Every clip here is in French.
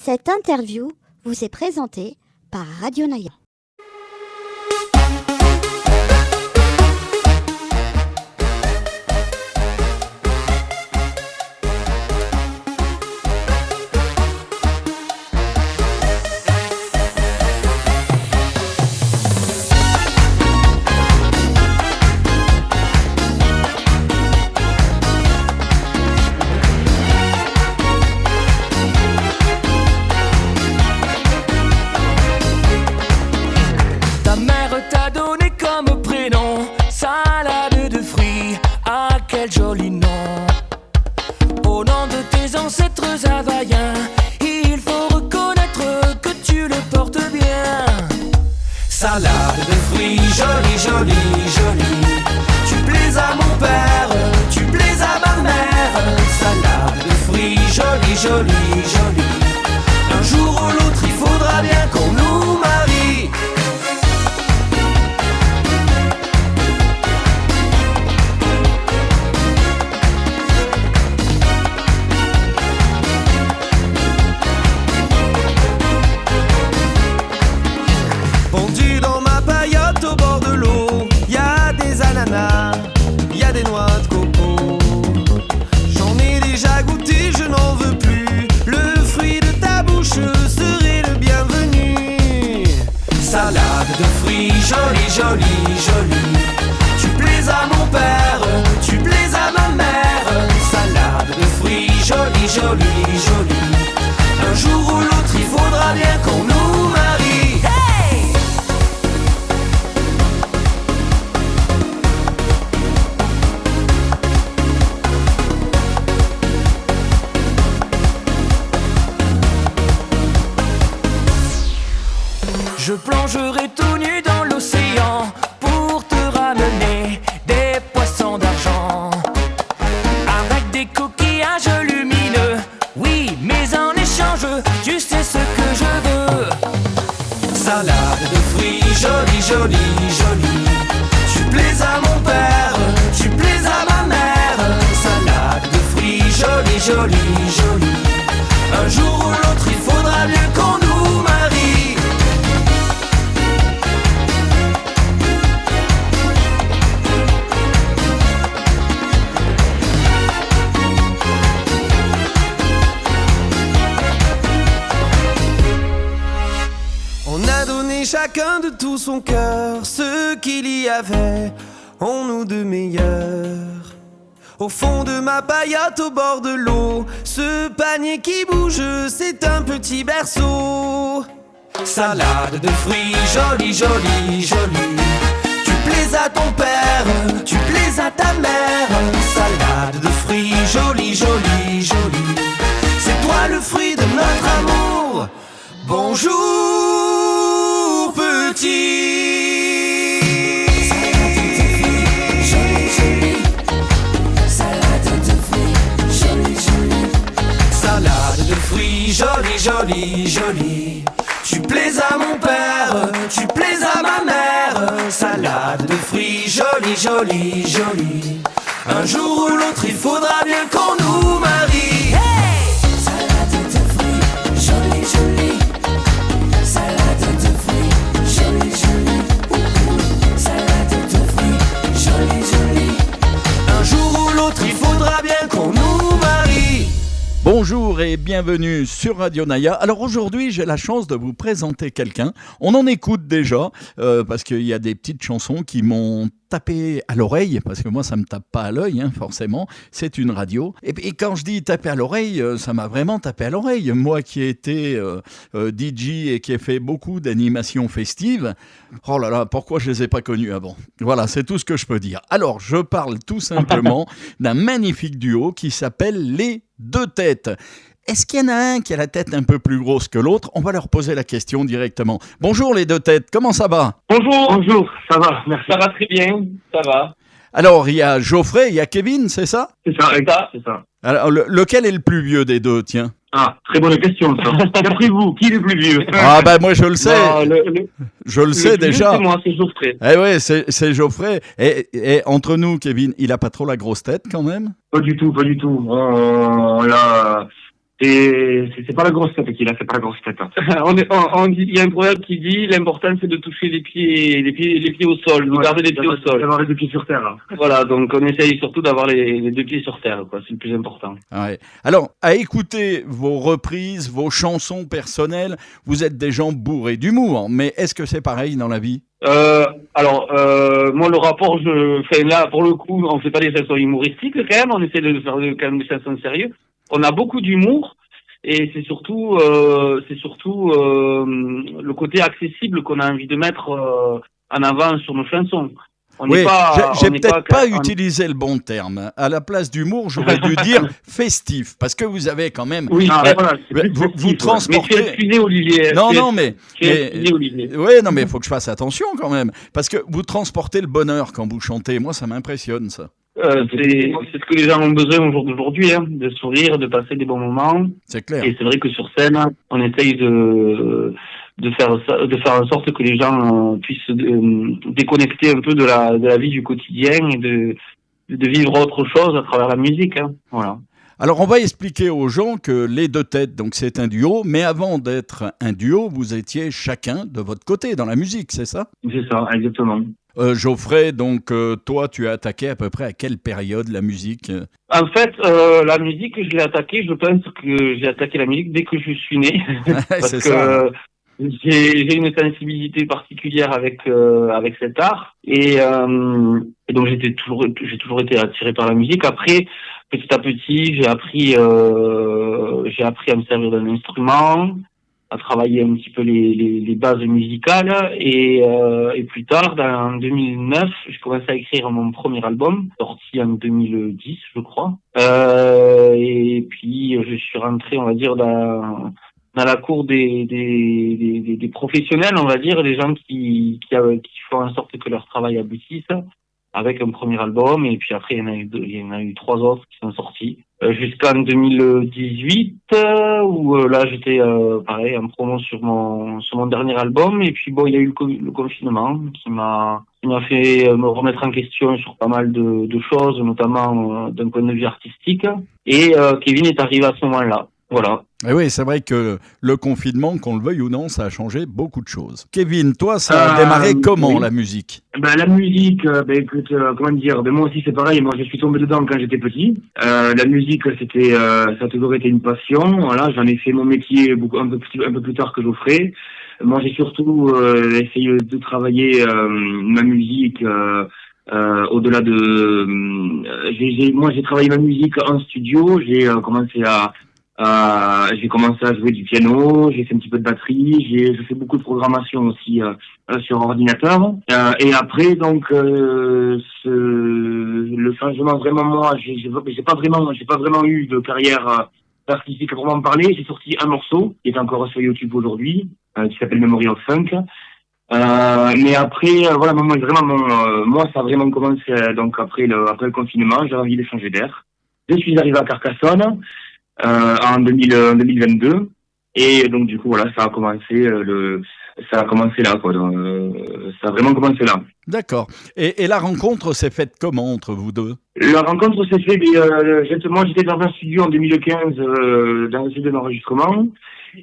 Cette interview vous est présentée par Radio Naya. Salade de fruits, jolie, jolie, jolie. Tu plais à mon père, tu plais à ma mère. Salade de fruits, jolie, jolie, jolie. Un jour ou l'autre, il faudra bien qu'on nous marie. Pendu dans ma paillote au bord de l'eau, y a des ananas, y a des noix de coco. J'en ai déjà goûté, je n'en veux plus. Le fruit de ta bouche serait le bienvenu. Salade de fruits, jolie, jolie, jolie. Tu plais à mon père, tu plais à ma mère. Salade de fruits, jolie, jolie, jolie. Un jour ou l'autre, il faudra bien qu'on nous marie. Je plongerai tout nu dans l'océan pour te ramener des poissons d'argent avec des coquillages lumineux. Oui, mais en échange, tu sais ce que je veux. Salade de fruits, jolie, jolie, jolie. Tu plais à mon père, tu plais à ma mère. Salade de fruits, jolie, jolie, jolie. Un jour ou l'autre, il faudra bien qu'on nous marie. On a donné chacun de tout son cœur ce qu'il y avait en nous de meilleur. Au fond de ma paillote au bord de l'eau, ce panier qui bouge, c'est un petit berceau. Salade de fruits, jolie, jolie, jolie. Tu plais à ton père, tu plais à ta mère. Salade de fruits, jolie, jolie, jolie. C'est toi le fruit de notre amour. Bonjour petit. Salade de fruits, jolie, jolie, jolie. Tu plais à mon père, tu plais à ma mère. Salade de fruits, jolie, jolie, jolie. Un jour ou l'autre, il faudra bien qu'on nous marie. Hey! Salade de fruits, jolie, jolie. Salade de fruits, jolie, jolie. Salade de fruits, jolie, jolie. Un jour ou l'autre, il faudra bien qu'on nous marie. Bonjour et bienvenue sur Radio Naya. Alors aujourd'hui, j'ai la chance de vous présenter quelqu'un. On en écoute déjà parce qu'il y a des petites chansons qui m'ont tapé à l'oreille, parce que moi ça me tape pas à l'œil, forcément, c'est une radio. Et quand je dis taper à l'oreille, ça m'a vraiment tapé à l'oreille. Moi qui ai été DJ et qui ai fait beaucoup d'animations festives, oh là là, pourquoi je les ai pas connues avant? Voilà, c'est tout ce que je peux dire. Alors, je parle tout simplement d'un magnifique duo qui s'appelle Les Deux Têtes. Est-ce qu'il y en a un qui a la tête un peu plus grosse que l'autre? On va leur poser la question directement. Bonjour les deux têtes, comment ça va? Bonjour, ça va, merci. Ça va très bien, ça va. Alors, il y a Geoffrey, il y a Kevin, c'est ça? C'est ça. Alors, lequel est le plus vieux des deux, tiens? Ah, très bonne question, ça. D'après-vous, qui est le plus vieux? Ah ben moi je le sais. Non, je le sais déjà. C'est moi, c'est Geoffrey. Eh ouais, c'est Geoffrey. Et entre nous, Kevin, il a pas trop la grosse tête quand même? Pas du tout. C'est pas la grosse tête qu'il a, c'est pas la grosse tête. Il y a un proverbe qui dit l'important c'est de toucher les pieds au sol, de garder les pieds au sol. D'avoir les deux pieds sur terre. Hein. Voilà, donc on essaye surtout d'avoir les deux pieds sur terre, quoi. C'est le plus important. Ouais. Alors, à écouter vos reprises, vos chansons personnelles, vous êtes des gens bourrés d'humour, mais est-ce que c'est pareil dans la vie ? Moi le rapport, là pour le coup, on fait pas des chansons humoristiques quand même, on essaie de faire quand même des chansons sérieuses. On a beaucoup d'humour et c'est surtout le côté accessible qu'on a envie de mettre en avant sur nos chansons. Oui, j'ai peut-être pas utilisé le bon terme. À la place d'humour, j'aurais dû dire festif, parce que vous avez quand même. Oui, voilà, vous transportez. Mais tu es excusé, Olivier. Oui, non, mais il faut que je fasse attention quand même, parce que vous transportez le bonheur quand vous chantez. Moi, ça m'impressionne, ça. C'est ce que les gens ont besoin au jour d'aujourd'hui, hein, de sourire, de passer des bons moments. C'est clair. Et c'est vrai que sur scène, on essaye de faire en sorte que les gens puissent déconnecter un peu de la vie du quotidien et de vivre autre chose à travers la musique. Hein. Voilà. Alors, on va expliquer aux gens que les deux têtes, donc c'est un duo, mais avant d'être un duo, vous étiez chacun de votre côté dans la musique, c'est ça ? C'est ça, exactement. Geoffrey, donc toi, tu as attaqué à peu près à quelle période la musique ? En fait, la musique, je l'ai attaquée, je pense que j'ai attaqué la musique dès que je suis né. Parce que ça. J'ai une sensibilité particulière avec cet art et donc j'ai toujours été attiré par la musique. Après, petit à petit, j'ai appris à me servir d'un instrument, à travailler un petit peu les bases musicales et plus tard, en 2009, j'ai commencé à écrire mon premier album, sorti en 2010, je crois. Et puis je suis rentré, on va dire, dans la cour des professionnels, on va dire, des gens qui font en sorte que leur travail aboutisse, avec un premier album, et puis après il y en a eu 3 autres qui sont sortis jusqu'en 2018 où là j'étais pareil en promo sur mon dernier album, et puis bon, il y a eu le confinement qui m'a fait me remettre en question sur pas mal de choses, notamment d'un point de vue artistique, et Kevin est arrivé à ce moment-là. Voilà. Et oui, c'est vrai que le confinement, qu'on le veuille ou non, ça a changé beaucoup de choses. Kevin, toi, ça a démarré comment, la musique ? La musique, écoute, comment dire, moi aussi c'est pareil, moi je suis tombé dedans quand j'étais petit. La musique, ça a toujours été une passion, voilà, j'en ai fait mon métier un peu plus tard que Geoffrey. Moi j'ai surtout essayé de travailler ma musique au-delà de... moi j'ai travaillé ma musique en studio, j'ai commencé à jouer du piano, j'ai fait un petit peu de batterie, je fais beaucoup de programmation aussi sur ordinateur. Et après, donc, le changement, vraiment, moi, j'ai pas vraiment eu de carrière artistique à proprement parler. J'ai sorti un morceau qui est encore sur YouTube aujourd'hui, qui s'appelle Memory of Funk. Mais après, voilà, moi, ça a vraiment commencé donc après le confinement. J'avais envie de changer d'air. Je suis arrivé à Carcassonne. En 2022, et donc du coup voilà, ça a commencé là, quoi. Donc, ça a vraiment commencé là. D'accord. Et la rencontre s'est faite comment entre vous deux ? La rencontre s'est faite, moi j'étais dans un studio en 2015, dans un studio d'enregistrement,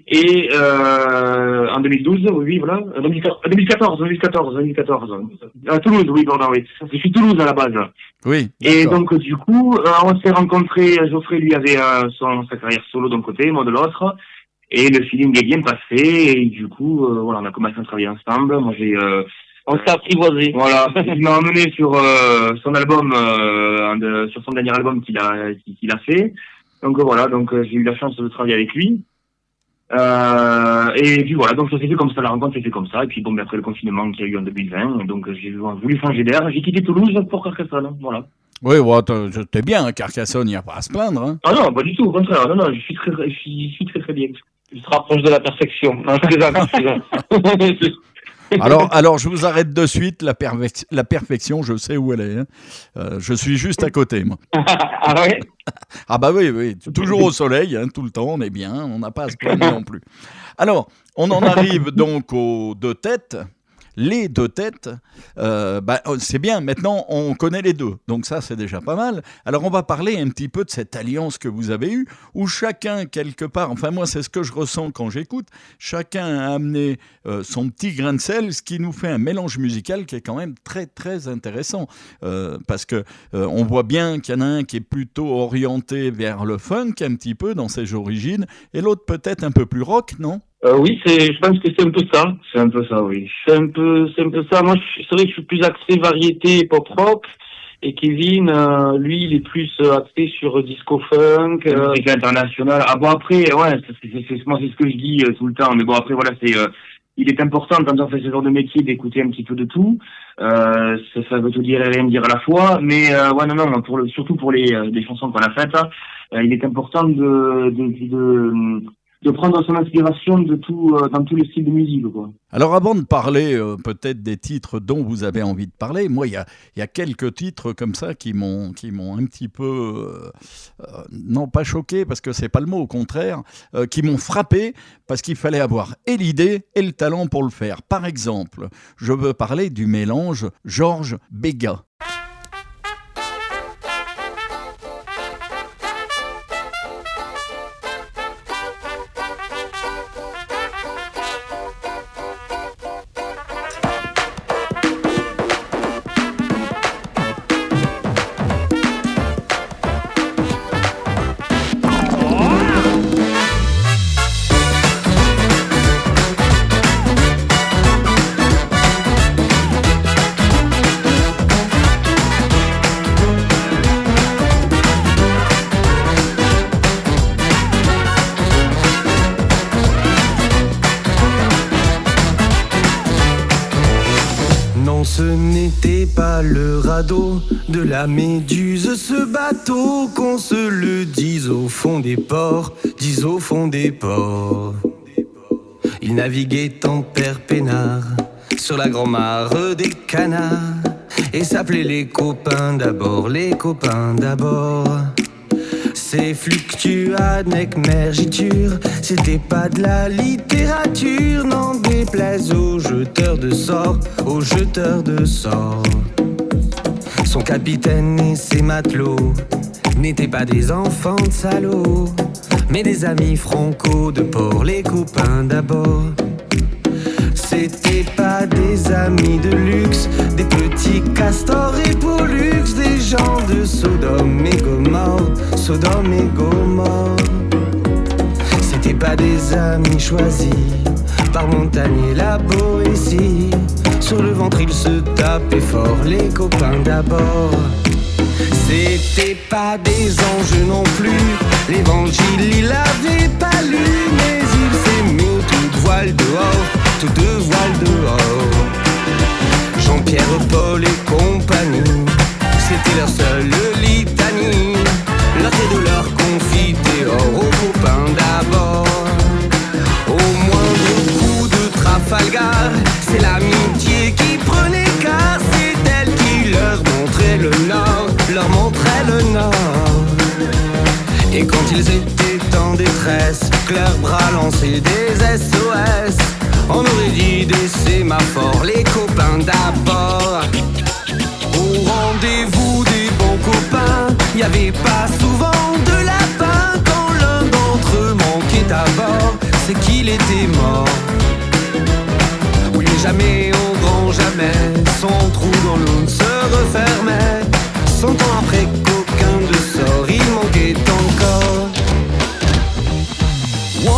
et en 2012, oui voilà, 2014. À Toulouse, oui, pardon, oui. Je suis Toulouse à la base. Oui. Et donc du coup, on s'est rencontrés. Geoffrey lui avait sa carrière solo d'un côté, moi de l'autre, et le feeling est bien passé. Et du coup, voilà, on a commencé à travailler ensemble. Moi on s'est apprivoisé. Voilà, il m'a emmené sur son album, sur son dernier album qu'il a fait. Donc voilà, j'ai eu la chance de travailler avec lui. Et puis voilà, donc ça s'est fait comme ça, la rencontre s'est fait comme ça. Et puis bon, après le confinement qu'il y a eu en 2020, donc j'ai voulu changer d'air. J'ai quitté Toulouse pour Carcassonne, voilà. Oui, ouais, t'es bien, Carcassonne, il n'y a pas à se plaindre. Hein. Ah non, pas du tout, au contraire. Non, je suis très bien. Je te rapproche de la perfection. Non, je plaisante. Alors, je vous arrête de suite. La perfection, je sais où elle est. Hein. Je suis juste à côté, moi. Ah ouais. Ah bah oui. Toujours au soleil, hein, tout le temps, on est bien. On n'a pas à se plaindre non plus. Alors, on en arrive donc aux deux têtes. les deux têtes, c'est bien. Maintenant, on connaît les deux. Donc ça, c'est déjà pas mal. Alors, on va parler un petit peu de cette alliance que vous avez eue, où chacun, quelque part, enfin moi, c'est ce que je ressens quand j'écoute, chacun a amené son petit grain de sel, ce qui nous fait un mélange musical qui est quand même très, très intéressant. Parce que on voit bien qu'il y en a un qui est plutôt orienté vers le funk, un petit peu, dans ses origines, et l'autre peut-être un peu plus rock, non ? Oui, je pense que c'est un peu ça. C'est un peu ça, oui. C'est un peu ça. Moi, c'est vrai que je suis plus axé variété pop rock. Et Kevin, lui, il est plus axé sur disco funk. Musique internationale. Ah bon, après, ouais, moi, c'est ce que je dis tout le temps. Mais bon, après, voilà, il est important quand on fait ce genre de métier d'écouter un petit peu de tout. Ça veut tout dire et rien dire à la fois. Mais ouais, non, surtout pour les chansons qu'on a faites, il est important de prendre son inspiration de tout dans tous les styles de musique, quoi. Alors avant de parler peut-être des titres dont vous avez envie de parler, moi il y a quelques titres comme ça qui m'ont un petit peu non pas choqué parce que c'est pas le mot, au contraire, qui m'ont frappé parce qu'il fallait avoir et l'idée et le talent pour le faire. Par exemple, je veux parler du mélange Georges Béga. Ce n'était pas le radeau de la Méduse, ce bateau, qu'on se le dise au fond des ports, Il naviguait en père peinard sur la grand-mare des canards et s'appelait les copains d'abord. Ces fluctuades avec mergiture, c'était pas de la littérature, n'en déplaise aux jeteurs de sorts, Son capitaine et ses matelots n'étaient pas des enfants de salauds, mais des amis franco de port, les copains d'abord. C'était pas des amis de luxe, des petits castors et pollux, des gens de Sodome et Gomorre. C'était pas des amis choisis par Montaigne et la Boétie. Sur le ventre ils se tapaient fort, les copains d'abord. C'était pas des anges non plus, l'évangile il avait pas lu, mais ils s'aimaient toutes voiles dehors, toutes deux voiles dehors. Jean-Pierre, Paul et compagnie, c'était leur seule litanie, la tête de leur confiteor aux copains d'abord. Au moindre coup de Trafalgar, c'est l'amitié qui prenait car c'est elle qui leur montrait le nord, Et quand ils étaient en détresse, que leurs bras lançaient des SOS, on aurait dit des sémaphores, les copains d'abord. Au rendez-vous des bons copains, y avait pas souvent de lapin. Quand l'un d'entre eux manquait à bord, c'est qu'il était mort. Oui, mais jamais, au grand jamais, son trou dans l'eau ne se refermait. 100 ans après qu'aucun de sort, il manquait encore. 1,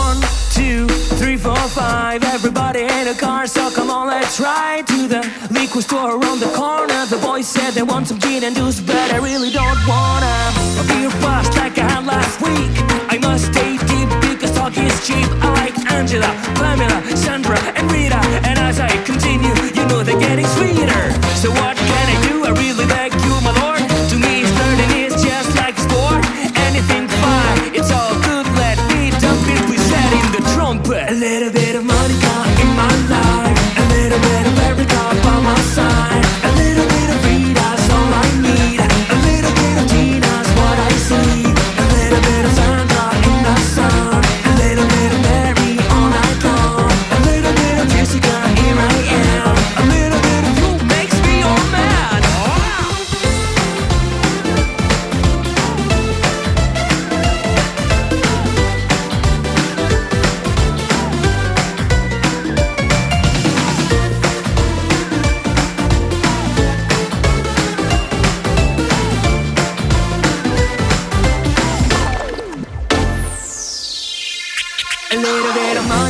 2, 3, 4, 5. Everybody in a car, so come on, let's ride to the liquor store around the corner. The boys said they want some gin and juice, but I really don't wanna. A beer bust like I had last week. I must stay deep because talk is cheap. I like Angela, Pamela, Sandra, and Rita. And as I continue, you know they're getting sweeter. So what can I do? I really beg you, my lord. To me, flirting is just like a sport. Anything fine, it's all good. Let me dump it, we set in the trumpet. A little bit of Monica in my life, a little bit of Erica by my side, a little bit of Rita's all I need, a little bit of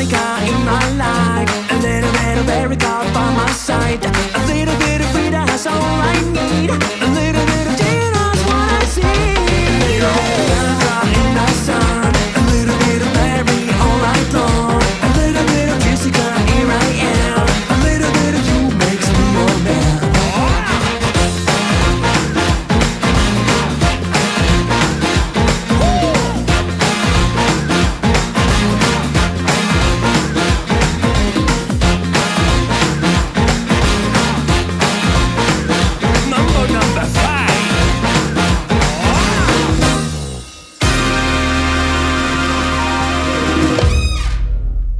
America in my life. A little bit of America by my side. A little bit of freedom, that's all I need. A little bit of Jesus, what I see. A little bit of America in the sun. A little bit of Mary all night long. A little bit of Jessica, here I am. A little bit of you makes me your man. Number 5.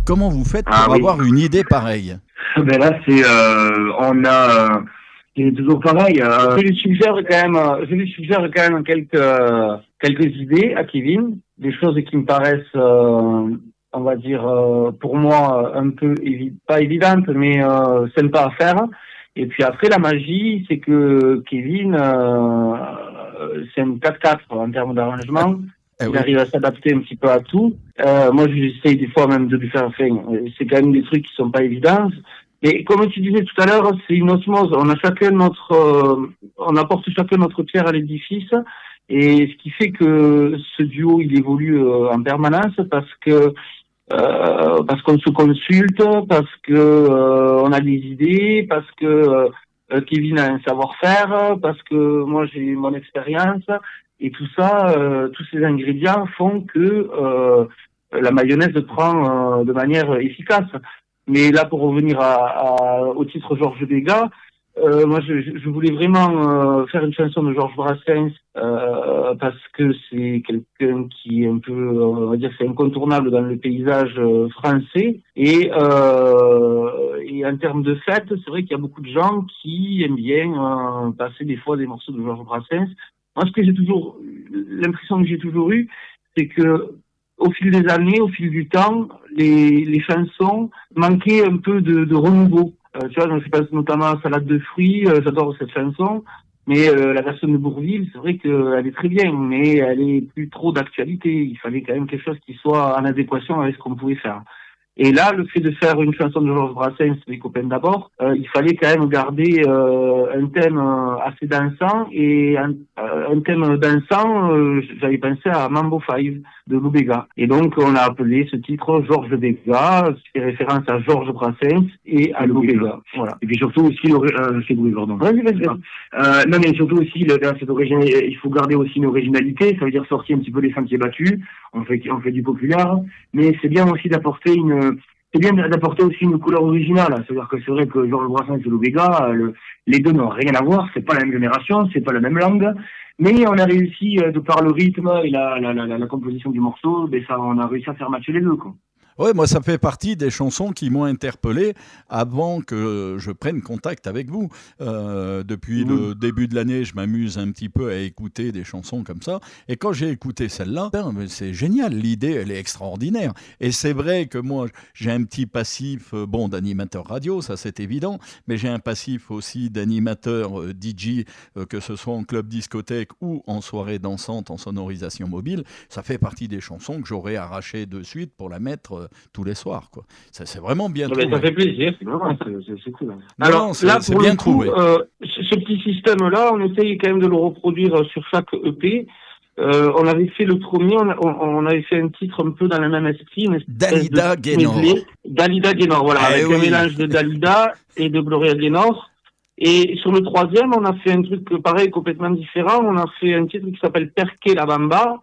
Comment vous faites pour avoir une idée pareille? Ben là, c'est toujours pareil. Je lui suggère quand même quelques idées à Kevin, des choses qui me paraissent, on va dire, pour moi, un peu pas évidentes, mais sympa à faire. Et puis après, la magie, c'est que Kevin, c'est un 4-4 en termes d'arrangement. Il arrive à s'adapter un petit peu à tout. Moi, j'essaye des fois même de lui faire faire. C'est quand même des trucs qui sont pas évidents. Mais comme tu disais tout à l'heure, c'est une osmose. On apporte chacun notre pierre à l'édifice. Et ce qui fait que ce duo, il évolue en permanence parce qu'on se consulte, parce que on a des idées, parce que Kevin a un savoir-faire, parce que moi j'ai mon expérience. Et tout ça, tous ces ingrédients font que la mayonnaise prend de manière efficace. Mais là, pour revenir au titre Georges Béga, moi, je voulais vraiment faire une chanson de Georges Brassens parce que c'est quelqu'un qui est un peu, on va dire, c'est incontournable dans le paysage français. Et en termes de fête, c'est vrai qu'il y a beaucoup de gens qui aiment bien passer des fois des morceaux de Georges Brassens. Moi, l'impression que j'ai toujours eue, c'est que au fil des années, au fil du temps, les chansons manquaient un peu de renouveau. Tu vois, je pense notamment à Salade de fruits, j'adore cette chanson, mais la version de Bourvil, c'est vrai qu'elle est très bien, mais elle est plus trop d'actualité. Il fallait quand même quelque chose qui soit en adéquation avec ce qu'on pouvait faire. Et là, le fait de faire une chanson de Georges Brassens, Les copains d'abord, il fallait quand même garder un thème assez dansant, et un thème dansant, j'avais pensé à Mambo 5 de Lou Béga. Et donc, on a appelé ce titre Georges Béga, ce qui fait référence à Georges Brassens et à Lou Béga. Voilà. Et puis surtout aussi, c'est Louis Gordon. Vas-y. Non, mais surtout aussi, il faut garder aussi une originalité, ça veut dire sortir un petit peu des sentiers battus. On fait du populaire, mais c'est bien aussi d'apporter aussi une couleur originale. C'est-à-dire que c'est vrai que Georges Brassens et Lou Béga, les deux n'ont rien à voir, c'est pas la même génération, c'est pas la même langue, mais on a réussi, de par le rythme et la composition du morceau, on a réussi à faire matcher les deux, quoi. Oui, moi, ça fait partie des chansons qui m'ont interpellé avant que je prenne contact avec vous. Depuis le début de l'année, je m'amuse un petit peu à écouter des chansons comme ça. Et quand j'ai écouté celle-là, c'est génial. L'idée, elle est extraordinaire. Et c'est vrai que moi, j'ai un petit passif d'animateur radio, ça c'est évident, mais j'ai un passif aussi d'animateur DJ, que ce soit en club discothèque ou en soirée dansante en sonorisation mobile. Ça fait partie des chansons que j'aurais arrachées de suite pour la mettre tous les soirs, quoi. Ça, c'est vraiment bien trouvé. Ça fait plaisir, c'est cool. Alors, c'est là, c'est bien trouvé. Ce petit système-là, on essaye quand même de le reproduire sur chaque EP. On avait fait le premier, on avait fait un titre un peu dans le même esprit. Dalida Gaynor. Dalida Gaynor, voilà, avec un mélange de Dalida et de Gloria Gaynor. Et sur le troisième, on a fait un truc pareil, complètement différent. On a fait un titre qui s'appelle Perché la Bamba.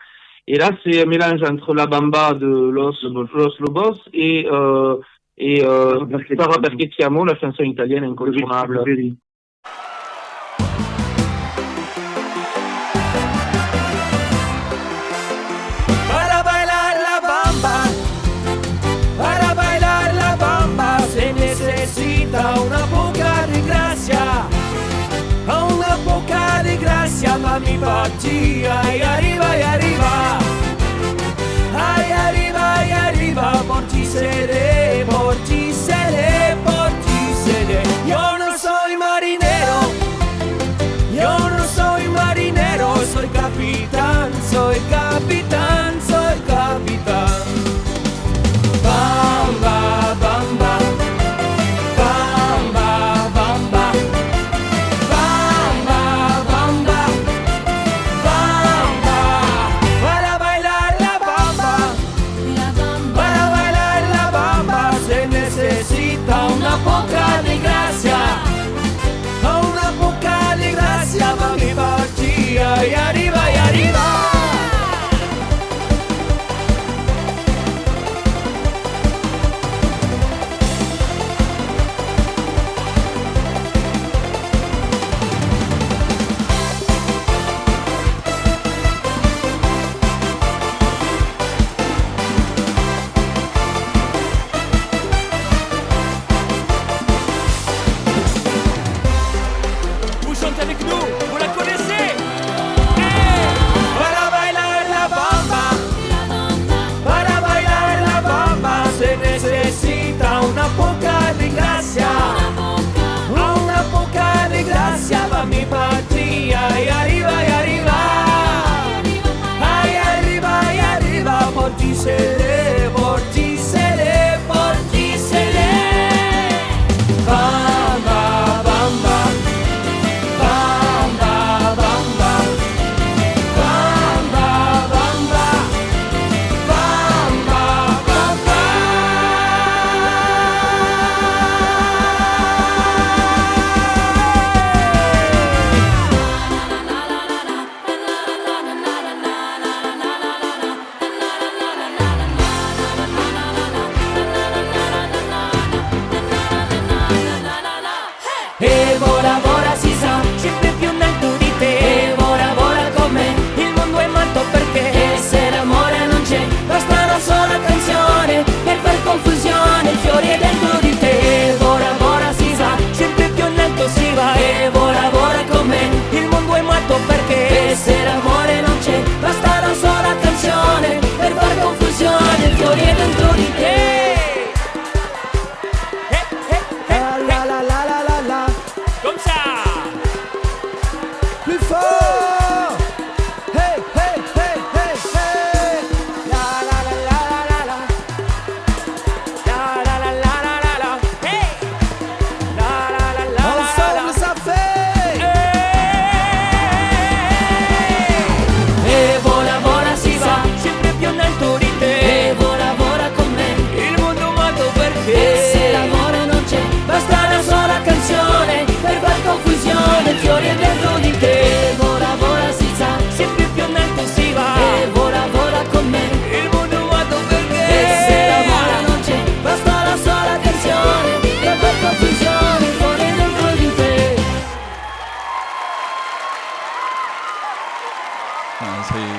Et là, c'est un mélange entre la bamba de Los Lobos et Para Perché Ti Amo, la chanson italienne incontournable. Para bailar la bamba, se necesita una poca de gracia, mami partía y arriba, por ti seré, yo no soy marinero, soy capitán, Bamba.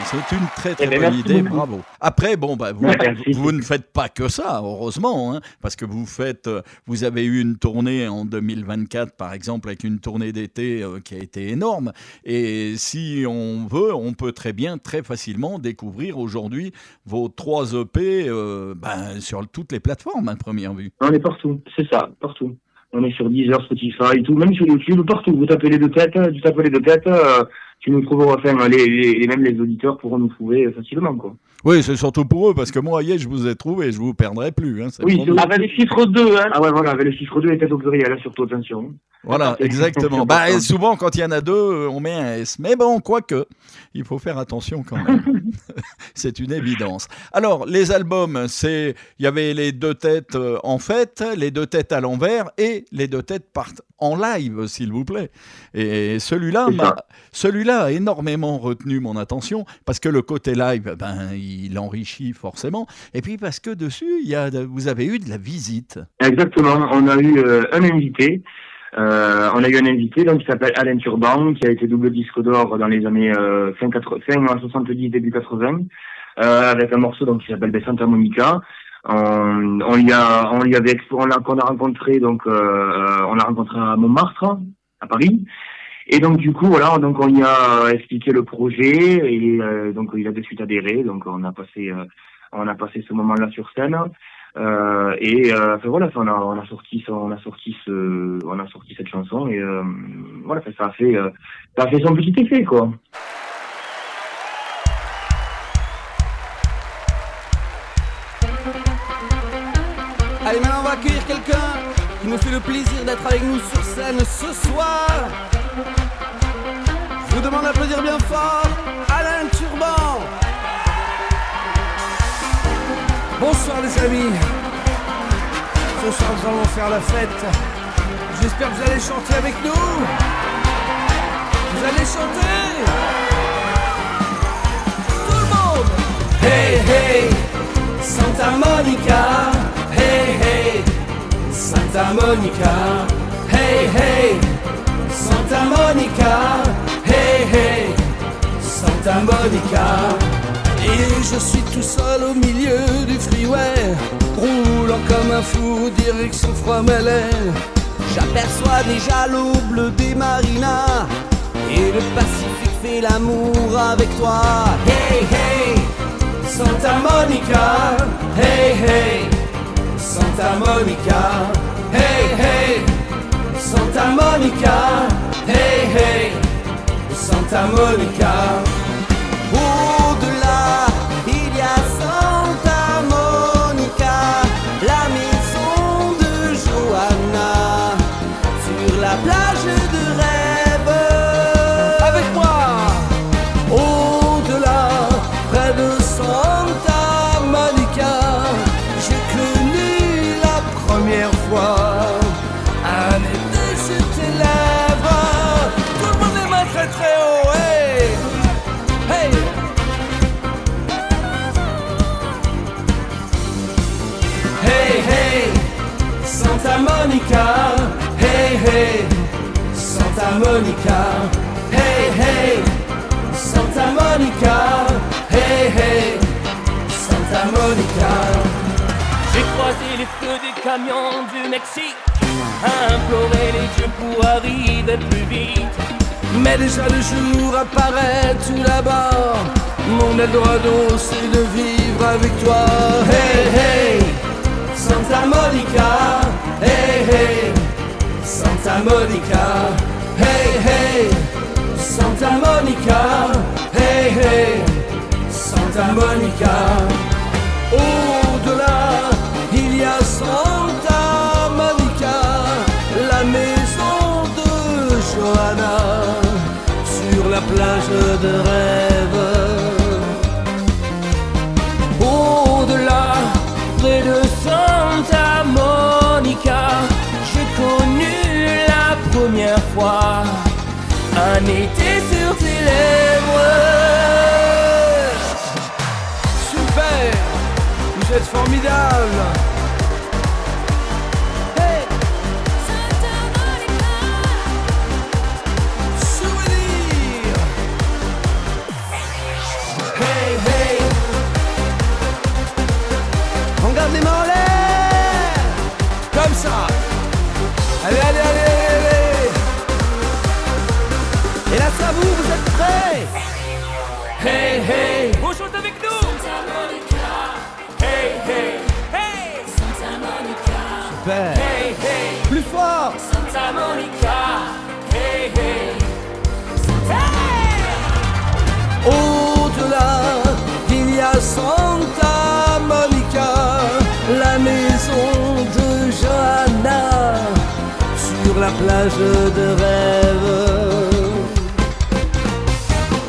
C'est une très très Eh ben, bonne merci idée, beaucoup. bravo. Après, bon, bah, Merci. vous ne faites pas que ça, heureusement, hein, parce que vous avez eu une tournée en 2024, par exemple, avec une tournée d'été qui a été énorme. Et si on veut, on peut très bien, très facilement découvrir aujourd'hui vos 3 EP sur toutes les plateformes à première vue. On est partout, c'est ça, partout. On est sur Deezer, Spotify, tout, même sur YouTube, partout. Vous tapez les deux têtes, tu nous trouveras, enfin, même les auditeurs pourront nous trouver facilement, quoi. Oui, c'est surtout pour eux, parce que moi, hier, je vous ai trouvé, je vous perdrai plus. Hein, Oui, promis. Avec les chiffres 2, hein. Ah ouais, voilà, avec le chiffre 2 et tête au pluriel, là, surtout, attention. Voilà, exactement. Et souvent, quand il y en a 2, on met un S. Mais bon, quoique, il faut faire attention quand même. C'est une évidence. Alors, les albums, il y avait les 2 têtes en fête, les 2 têtes à l'envers et les 2 têtes partent en live, s'il vous plaît. Et celui-là a énormément retenu mon attention parce que le côté live, il enrichit forcément. Et puis parce que dessus, vous avez eu de la visite. Exactement, on a eu un invité. Donc, qui s'appelle Alain Turban, qui a été double disque d'or dans les années fin 70, début 80, avec un morceau donc qui s'appelle Santa Monica. On l'a rencontré on l'a rencontré à Montmartre, à Paris. Et donc du coup voilà, donc on y a expliqué le projet et donc il a de suite adhéré. Donc on a passé ce moment-là sur scène. On a sorti cette chanson et ça a fait son petit effet, quoi. Allez, maintenant on va accueillir quelqu'un qui nous fait le plaisir d'être avec nous sur scène ce soir. Je vous demande d'applaudir bien fort Alain Turban. Bonsoir les amis. Ce soir nous allons faire la fête. J'espère que vous allez chanter avec nous. Vous allez chanter. Tout le monde. Hey hey, Santa Monica. Hey hey, Santa Monica. Hey hey, Santa Monica. Hey hey, Santa Monica. Et je suis tout seul au milieu du freeway, roulant comme un fou, direction Fromelet. J'aperçois déjà l'eau bleue des marinas, et le Pacifique fait l'amour avec toi. Hey hey, Santa Monica. Hey hey, Santa Monica. Hey hey, Santa Monica. Hey hey, Santa Monica. Au-delà, il y a Santa Monica, la maison de Johanna, sur la plage de rêve. Avec moi. Au-delà, près de Santa Monica, j'ai connu la première fois un été sur tes lèvres. Tout le monde les mains très très haut, hey, hey. Hey hey, Santa Monica. Hey hey, Santa Monica. Hey hey, Santa Monica. Hey hey, Santa Monica. J'ai croisé les feux des camions du Mexique, à implorer les dieux pour arriver plus vite. Mais déjà le jour apparaît tout là-bas. Mon Eldorado c'est de vivre avec toi. Hey hey, Santa Monica. Hey hey, Santa Monica. Hey hey, Santa Monica. Hey hey, Santa Monica. Au-delà, il y a Santa Monica, la maison de Johanna, sur la plage de rêve. Au-delà, près de Santa Monica, j'ai connu la première fois un été sur tes lèvres. Super, vous êtes formidables. Hey, Santa Monica, souvenir. lève les mains en l'air. Comme ça. Allez, allez, allez, allez, allez. Et là, c'est à vous, vous êtes prêts? Hey, hey. Vous chantez avec nous. Hey, hey, hey. Super. Hey, hey. Plus fort. Santa Monica. Hey, hey. Hey. Au-delà, il y a Santa Monica, la maison de Johanna, sur la plage de rêve.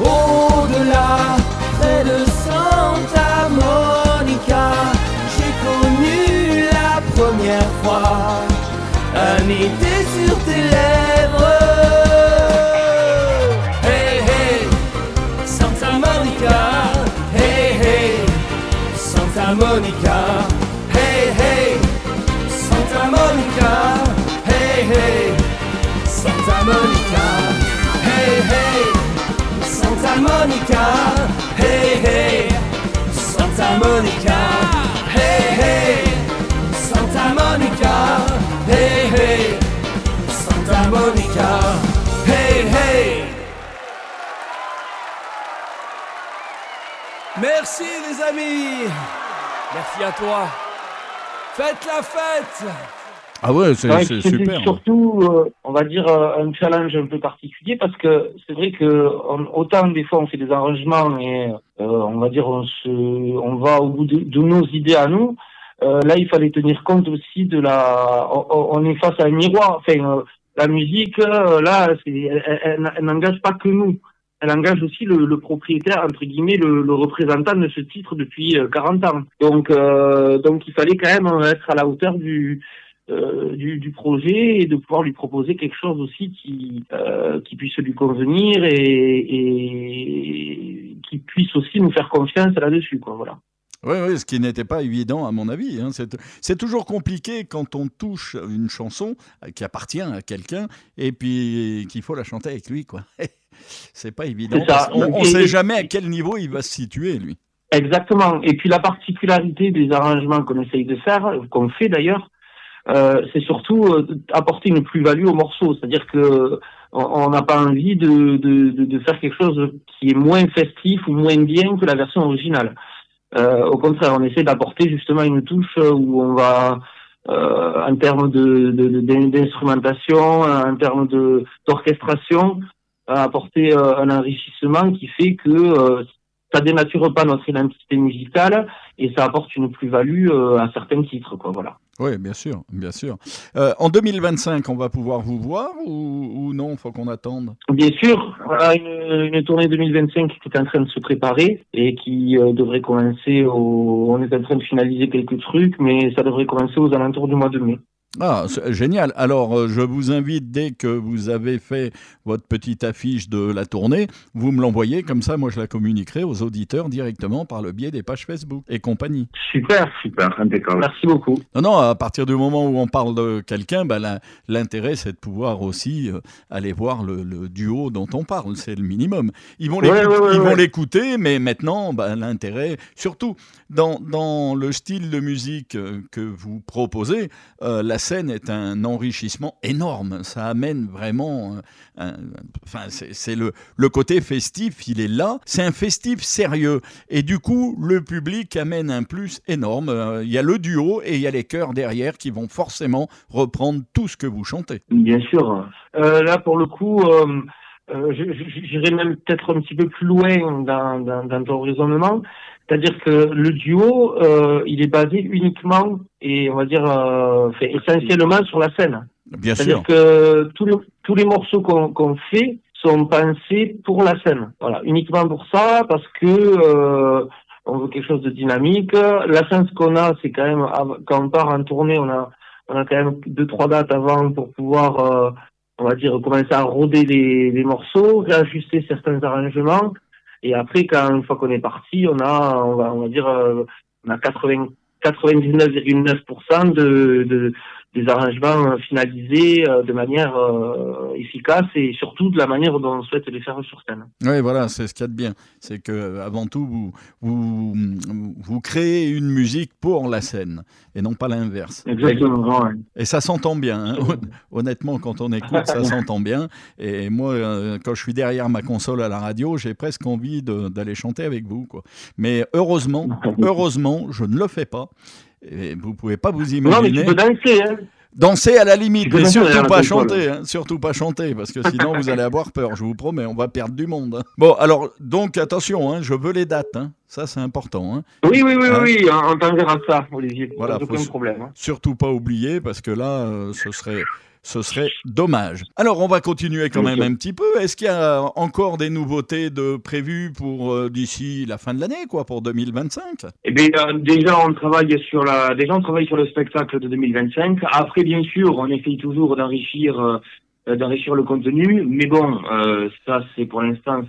Au-delà, près de Santa Monica, j'ai connu la première fois un été sur tes lèvres. Hey, hey, Santa Monica. Hey, hey, Santa Monica. Hey, hey, Santa Monica. Hey, hey, Santa Monica. Hey, hey, Santa Monica. Hey, hey, Santa Monica. Hey, hey, Santa Monica. Hey, hey, Santa Monica. Hey, hey. Merci les amis. Merci à toi. Faites la fête. Ah ouais, c'est C'était super. surtout, on va dire, un challenge un peu particulier parce que c'est vrai que autant des fois on fait des arrangements et on va dire on va au bout de nos idées à nous. Là, il fallait tenir compte aussi de on est face à un miroir. Enfin, la musique, là, elle n'engage pas que nous. Elle engage aussi le propriétaire, entre guillemets, le représentant de ce titre depuis 40 ans. Donc, il fallait quand même être à la hauteur du projet et de pouvoir lui proposer quelque chose aussi qui puisse lui convenir et qui puisse aussi nous faire confiance là-dessus, quoi. Voilà. Oui, ce qui n'était pas évident à mon avis. Hein. C'est toujours compliqué quand on touche une chanson qui appartient à quelqu'un et puis qu'il faut la chanter avec lui, quoi. C'est pas évident. C'est ça. On ne sait jamais à quel niveau il va se situer, lui. Exactement. Et puis la particularité des arrangements qu'on essaye de faire, qu'on fait d'ailleurs, c'est surtout apporter une plus-value au morceau. C'est-à-dire que on n'a pas envie de faire quelque chose qui est moins festif ou moins bien que la version originale. Au contraire, on essaie d'apporter justement une touche où on va, en termes d'instrumentation, en termes d'orchestration, apporter un enrichissement qui fait que ça dénature pas notre identité musicale et ça apporte une plus-value à certains titres, quoi. Voilà. Oui, bien sûr, bien sûr. En 2025, on va pouvoir vous voir ou non, faut qu'on attende? Bien sûr, voilà une tournée 2025 qui est en train de se préparer et qui devrait commencer on est en train de finaliser quelques trucs, mais ça devrait commencer aux alentours du mois de mai. Ah, c'est génial. Alors, je vous invite, dès que vous avez fait votre petite affiche de la tournée, vous me l'envoyez, comme ça, moi, je la communiquerai aux auditeurs directement par le biais des pages Facebook et compagnie. Super, impeccable. Merci beaucoup. Non, à partir du moment où on parle de quelqu'un, l'intérêt, c'est de pouvoir aussi aller voir le duo dont on parle. C'est le minimum. Ils vont l'écouter, mais maintenant, l'intérêt, surtout dans le style de musique que vous proposez, la scène est un enrichissement énorme. Ça amène vraiment... c'est le côté festif, il est là. C'est un festif sérieux. Et du coup, le public amène un plus énorme. Il y a le duo et il y a les chœurs derrière qui vont forcément reprendre tout ce que vous chantez. Bien sûr. Là, pour le coup, j'irai même peut-être un petit peu plus loin dans ton raisonnement. C'est-à-dire que le duo, il est basé uniquement et on va dire essentiellement sur la scène. Bien C'est-à-dire sûr. que tous les morceaux qu'on fait sont pensés pour la scène. Voilà, uniquement pour ça, parce que on veut quelque chose de dynamique. La chance qu'on a, c'est quand même quand on part en tournée, on a quand même 2-3 dates avant pour pouvoir, on va dire, commencer à roder les morceaux, réajuster certains arrangements. Et après, une fois qu'on est parti, on va dire, on a 99,9% de des arrangements finalisés de manière efficace et surtout de la manière dont on souhaite les faire sur scène. Oui, voilà, c'est ce qu'il y a de bien. C'est que avant tout, vous créez une musique pour la scène et non pas l'inverse. Exactement. Ouais. Et ça s'entend bien. Hein. Honnêtement, quand on écoute, ça s'entend bien. Et moi, quand je suis derrière ma console à la radio, j'ai presque envie d'aller chanter avec vous, quoi. Mais heureusement, je ne le fais pas. Et vous pouvez pas vous imaginer. Non, mais tu peux danser, hein. Danser à la limite, mais surtout pas chanter, hein, surtout pas chanter, parce que sinon vous allez avoir peur, je vous promets, on va perdre du monde. Hein. Bon, alors, donc attention, hein, je veux les dates, hein. Ça c'est important. Hein. Oui, on t'enverra ça, Olivier, voilà, aucun problème. Hein. Surtout pas oublier, parce que là, ce serait dommage. Alors, on va continuer quand même un petit peu. Est-ce qu'il y a encore des nouveautés prévues pour d'ici la fin de l'année, quoi, pour 2025 ? Eh bien, déjà, on travaille sur le spectacle de 2025. Après, bien sûr, on essaye toujours d'enrichir le contenu. Mais bon, ça, c'est pour l'instant,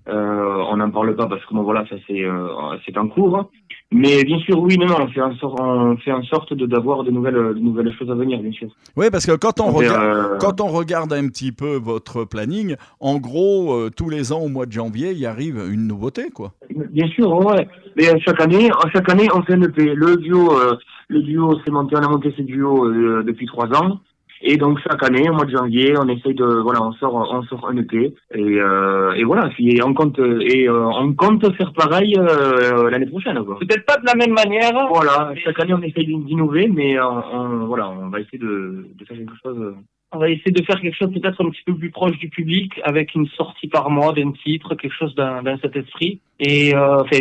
on n'en parle pas parce que bon, voilà, ça c'est en cours. Mais bien sûr, oui, non, on fait en sorte d'avoir de nouvelles choses à venir, bien sûr. Oui, parce que quand on regarde un petit peu votre planning, en gros, tous les ans au mois de janvier, il arrive une nouveauté, quoi. Bien sûr, ouais. Mais chaque année, on fait un EP. Le duo, on a monté ce duo depuis 3 ans. Et donc chaque année, au mois de janvier, on essaye on sort un EP et voilà. Et on compte faire pareil l'année prochaine, quoi. Peut-être pas de la même manière. Voilà, chaque année on essaye d'innover, mais on va essayer de faire quelque chose. On va essayer de faire quelque chose peut-être un petit peu plus proche du public, avec une sortie par mois d'un titre, quelque chose dans cet esprit. Et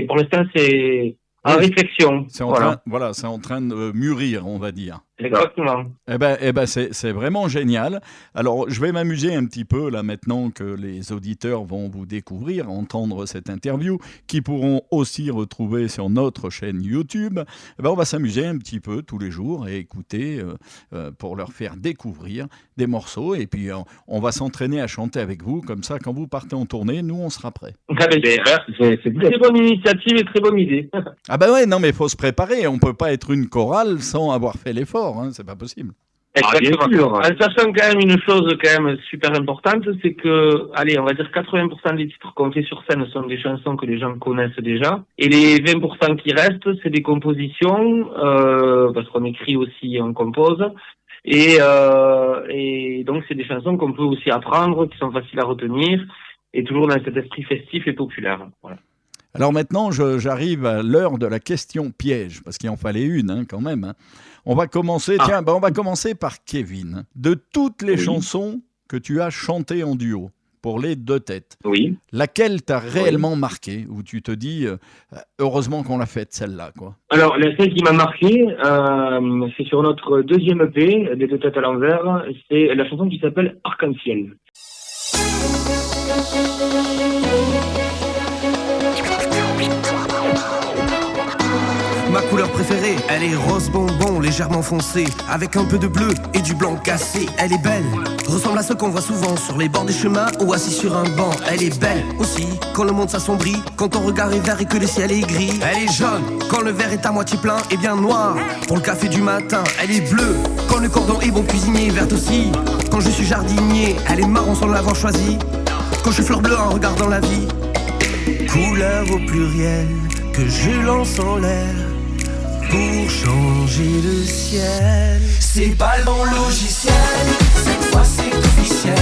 pour l'instant, c'est en réflexion. C'est en train de mûrir, on va dire. Exactement. Eh ben, c'est vraiment génial. Alors, je vais m'amuser un petit peu là maintenant que les auditeurs vont vous découvrir, entendre cette interview, qui pourront aussi retrouver sur notre chaîne YouTube. Eh ben, on va s'amuser un petit peu tous les jours et écouter pour leur faire découvrir des morceaux. Et puis, on va s'entraîner à chanter avec vous. Comme ça, quand vous partez en tournée, nous, on sera prêts. C'est une très bonne initiative et très bonne idée. Ah ben ouais, non, mais il faut se préparer. On ne peut pas être une chorale sans avoir fait l'effort. Hein, c'est pas possible. Exactement. En sachant quand même une chose quand même super importante, c'est que, allez, on va dire 80% des titres qu'on fait sur scène sont des chansons que les gens connaissent déjà, et les 20% qui restent, c'est des compositions, parce qu'on écrit aussi et on compose, et donc c'est des chansons qu'on peut aussi apprendre, qui sont faciles à retenir, et toujours dans cet esprit festif et populaire. Voilà. Alors maintenant, j'arrive à l'heure de la question piège, parce qu'il en fallait une hein, quand même. Hein. On va commencer par Kevin. De toutes les chansons que tu as chantées en duo, pour les deux têtes, laquelle t'a réellement marqué, où tu te dis, heureusement qu'on l'a faite celle-là, quoi. Alors, celle qui m'a marqué, c'est sur notre deuxième EP, des deux têtes à l'envers, c'est la chanson qui s'appelle Arc-en-Ciel. Ma couleur préférée, elle est rose bonbon, légèrement foncée, avec un peu de bleu et du blanc cassé. Elle est belle, ressemble à ce qu'on voit souvent sur les bords des chemins ou assis sur un banc. Elle est belle aussi, quand le monde s'assombrit, quand ton regard est vert et que le ciel est gris. Elle est jaune, quand le verre est à moitié plein et bien noir, pour le café du matin. Elle est bleue, quand le cordon est bon cuisinier. Verte aussi, quand je suis jardinier. Elle est marron sans l'avoir choisi, quand je suis fleur bleue en regardant la vie. Couleur au pluriel, que je lance en l'air pour changer le ciel. C'est pas le bon logiciel, cette fois c'est officiel.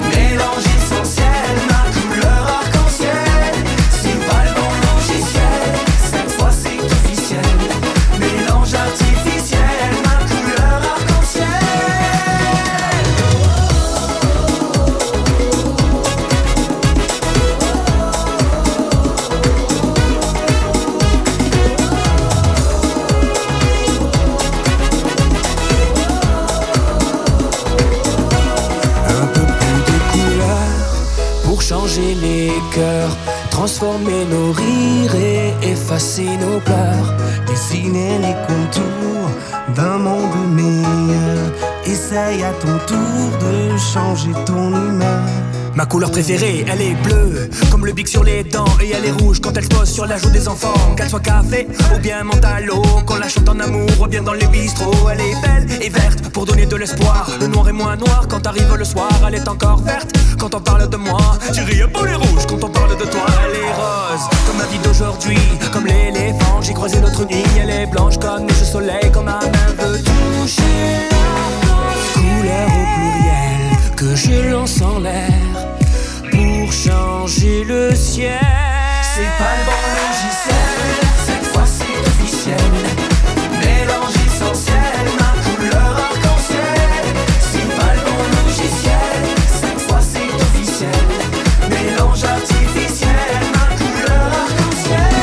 Mélange essentiel, ma couleur arc-en-ciel. C'est pas le bon logiciel, cette fois c'est officiel. Mélange artificiel, ma couleur arc-en-ciel. Changer les cœurs, transformer nos rires et effacer nos pleurs. Dessiner les contours d'un monde meilleur. Essaye à ton tour de changer ton humeur. Ma couleur préférée, elle est bleue, comme le bic sur les dents. Et elle est rouge quand elle se pose sur la joue des enfants. Qu'elle soit café ou bien mentalo, qu'on la chante en amour ou bien dans les bistrots. Elle est belle et verte pour donner de l'espoir. Le noir est moins noir quand arrive le soir. Elle est encore verte quand on parle de moi. Tu ris pour les rouges quand on parle de toi. Elle est rose comme ma vie d'aujourd'hui, comme l'éléphant. J'ai croisé l'autre nuit. Elle est blanche comme neige au soleil, comme ma main veut toucher l'arc-en-ciel. Couleur au pluriel que je lance en l'air pour changer le ciel. C'est pas le bon logiciel, cette fois c'est officiel. Mélange essentiel, ma couleur arc-en-ciel. C'est pas le bon logiciel, cette fois c'est officiel. Mélange artificiel, ma couleur arc-en-ciel.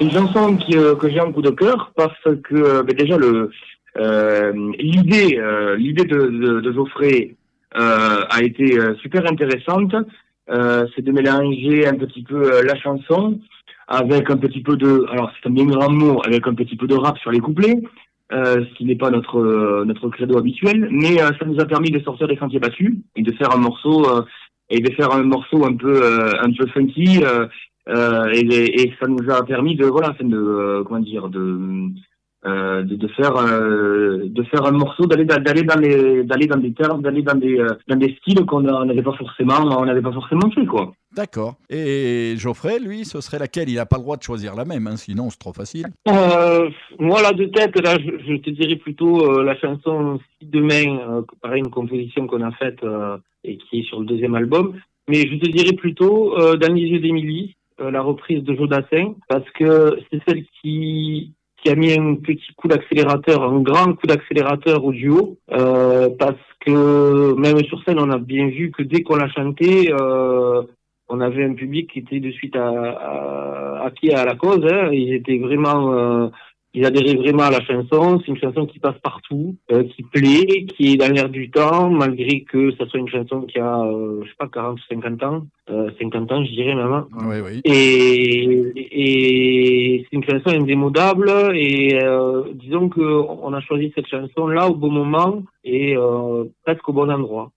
Une chanson que j'ai en coup de cœur parce que déjà l'idée de Geoffrey a été super intéressante. C'est de mélanger un petit peu la chanson avec un petit peu de, alors c'est un bien grand mot, avec un petit peu de rap sur les couplets, ce qui n'est pas notre credo habituel, mais ça nous a permis de sortir des sentiers battus et de faire un morceau un peu funky. Et ça nous a permis de faire un morceau, d'aller dans des styles qu'on n'avait pas forcément fait, quoi. D'accord. Et Geoffrey, lui, ce serait laquelle? Il n'a pas le droit de choisir la même, hein, sinon c'est trop facile. Moi, là, de tête, là, je te dirais plutôt la chanson Si demain, pareil, une composition qu'on a faite et qui est sur le deuxième album. Mais je te dirais plutôt Dans les yeux d'Émilie, la reprise de Jodassin, parce que c'est celle qui a mis un petit coup d'accélérateur, un grand coup d'accélérateur au duo, parce que même sur scène, on a bien vu que dès qu'on l'a chanté, on avait un public qui était de suite acquis à la cause, hein. Ils étaient vraiment, ils adhéraient vraiment à la chanson. C'est une chanson qui passe partout, qui plaît, qui est dans l'air du temps, malgré que ça soit une chanson qui a, je sais pas, 40 ou 50 ans. 50 ans, je dirais même. Oui, oui. Et c'est une chanson indémodable et disons que on a choisi cette chanson-là au bon moment et presque au bon endroit.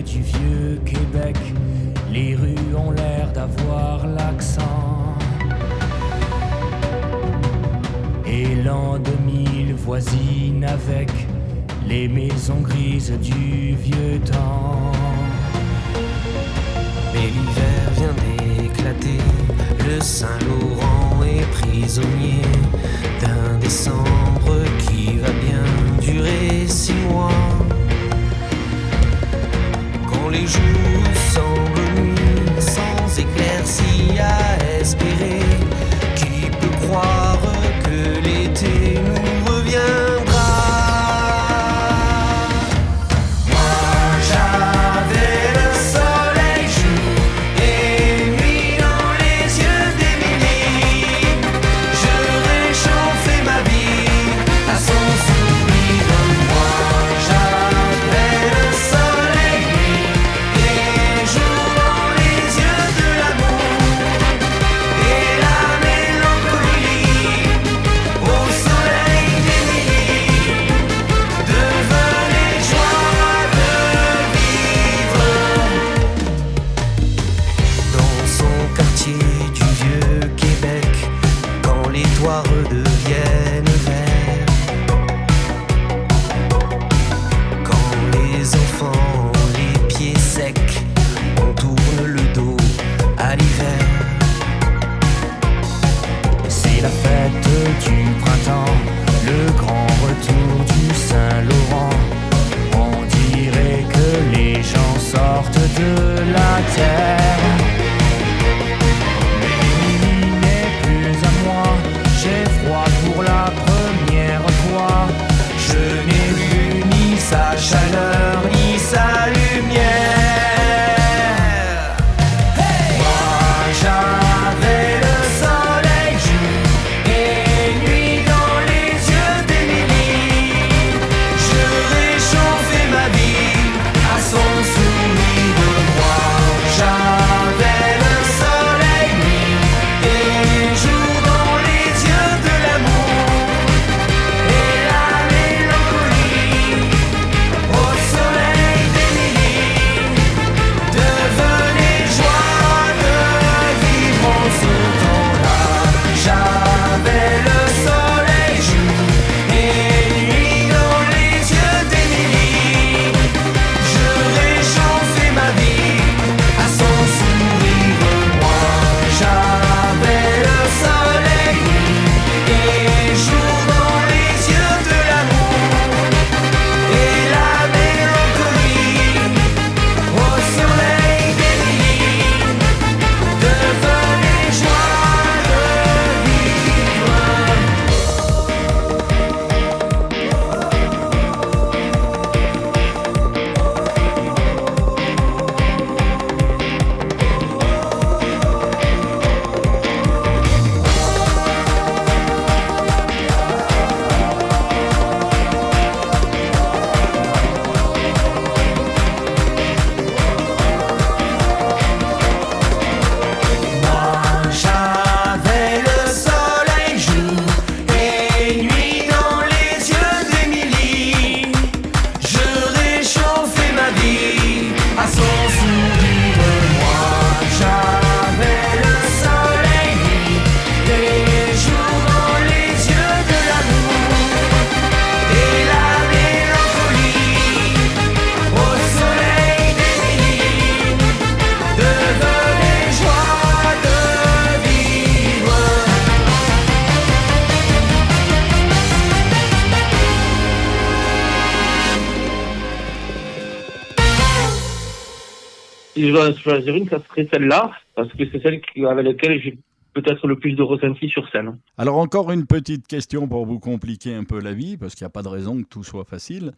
Du vieux Québec, les rues ont l'air d'avoir l'accent. Et l'an 2000 voisine avec les maisons grises du vieux temps. Mais l'hiver vient d'éclater, le Saint-Laurent est prisonnier d'un décembre qui va bien durer 6 mois. Quand les jours semblent nuits sans éclaircie à espérer, qui peut croire que l'été nous reviendra? Moi j'avais le soleil jour et nuit dans les yeux d'Émilie. toits redeviennent verts. Quand les enfants ont les pieds secs, on tourne le dos à l'hiver. C'est la fête du printemps, le grand retour du Saint-Laurent. On dirait que les gens sortent de la terre. Mais Émilie n'est plus à moi, j'ai froid pour la première fois. Je n'ai vu ni sa chaleur, ni sa lumière. Moi j'avais le soleil jour et nuit dans les yeux d'Émilie. Je réchauffais ma vie à son sourire. Moi j'avais le soleil nuit et jour dans les yeux de l'amour et la mélancolie au soleil d'Émilie. Devenez joie de vivre en ce temps-là. J'avais le soleil jour et nuit dans les yeux d'Émilie. Je réchauffais ma vie à son sourire. Moi j'avais le soleil nuit et jour dans les yeux de l'amour et la mélancolie au soleil d'Émilie. Devenez joie de vivre. Moi j'avais le soleil jour et nuit dans les yeux d'Émilie. Je réchauffais ma vie à son sourire. Moi j'avais le soleil nuit et jour dans les yeux de l'amour et la mélancolie au soleil d'Émilie. Devenez joie de vivre. Si je dois en choisir une, ça serait celle-là, parce que c'est celle avec laquelle j'ai peut-être le plus de ressenti sur scène. Alors encore une petite question pour vous compliquer un peu la vie, parce qu'il n'y a pas de raison que tout soit facile.